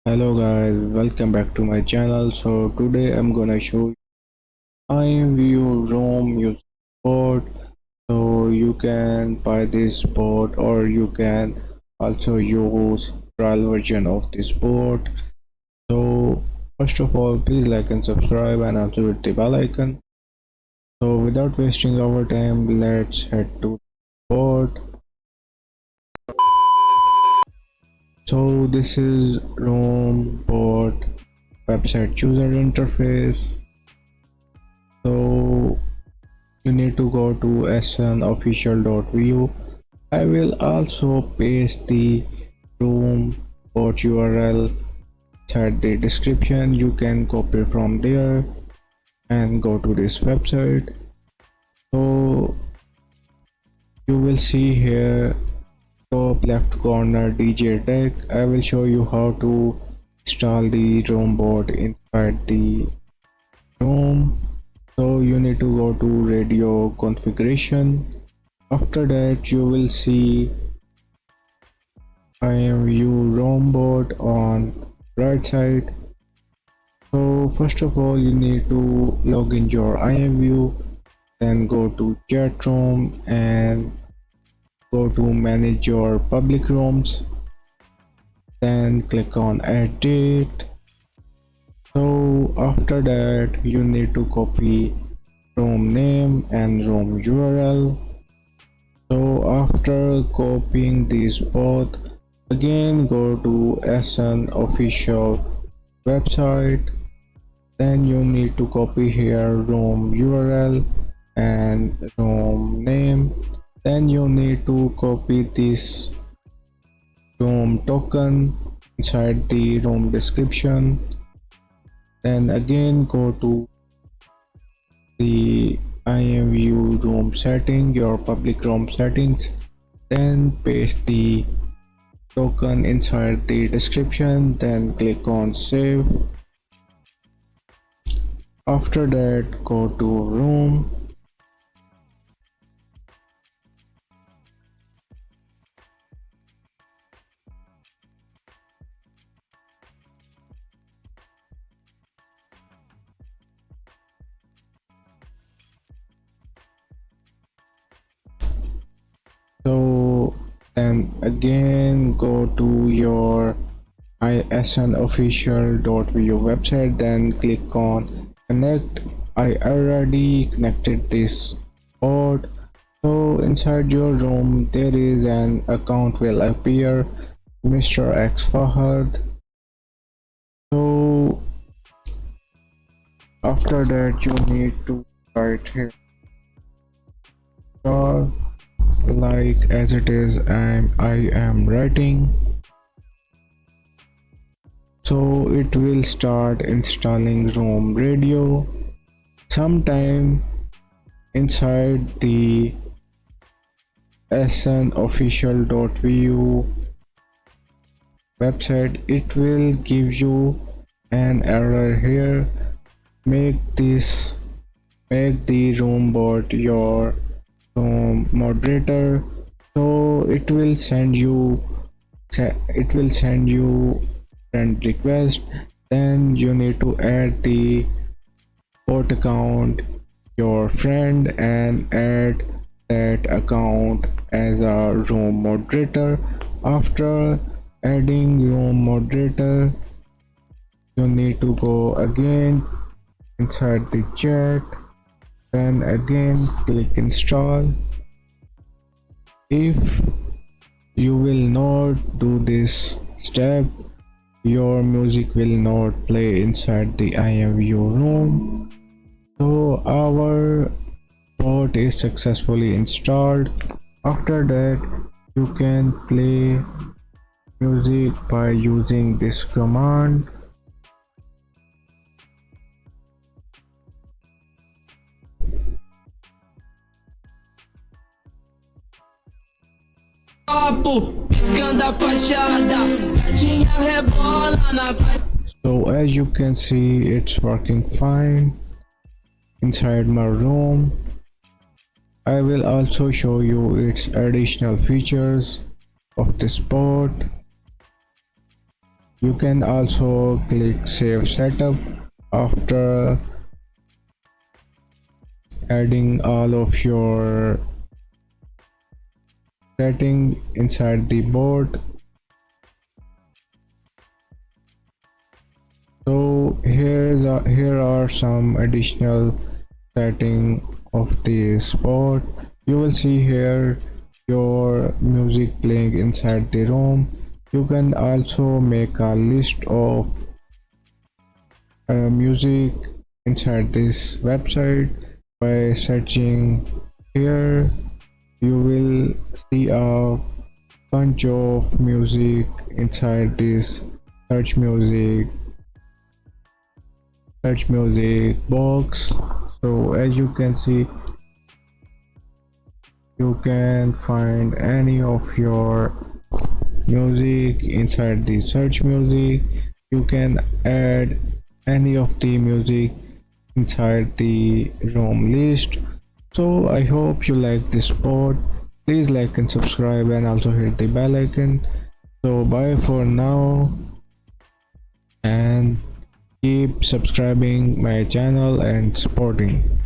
Hello guys, welcome back to my channel. So today I'm gonna show you IMVU Roam music board. So you can buy this board or you can also use trial version of this board. So first of all, please like and subscribe and also hit the bell icon. So without wasting our time, let's head to the board. So this is Roam board website user interface. So you need to go to snofficial.vu. I will also paste the room port URL inside the description. You can copy from there and go to this website. So you will see here top left corner DJ deck. I will show you how to install the room board inside the room. So you need to go to radio configuration. After that you will see IMVU ROM board on right side. So first of all you need to log in your IMVU, then go to chat room and go to manage your public ROMs, then click on add date. So after that you need to copy ROM name and ROM URL. So after copying these both, again go to SN official website, then you need to copy here ROM URL and ROM name, then you need to copy this ROM token inside the ROM description, then again go to the IMVU ROM setting, your public ROM settings, then paste the token inside the description, then click on save. After that go to room, so then again go to your isnofficial.vu website, then click on connect. I already connected this board. So inside your room there is an account will appear, Mr. X Fahad. So after that you need to write here star, like as it is I am writing. So it will start installing room radio. Sometime inside the snofficial.vu website it will give you an error here. Make the room bot your room moderator. So it will send you friend request, then you need to add the bot account your friend and add that account as a room moderator. After adding room moderator you need to go again inside the chat, then again click install. If you will not do this step, your music will not play inside the IMVU room. So our bot is successfully installed. After that you can play music by using this command. So as you can see it's working fine inside my room. I will also show you its additional features of this bot. You can also click save setup after adding all of your setting inside the board. So here are some additional setting of the spot. You will see here your music playing inside the room. You can also make a list of music inside this website by searching here. You will see a bunch of music inside this search music box. So as you can see, you can find any of your music inside the search music. You can add any of the music inside the room list. So I hope you like this spot. Please like and subscribe and also hit the bell icon. So bye for now, and keep subscribing my channel and supporting.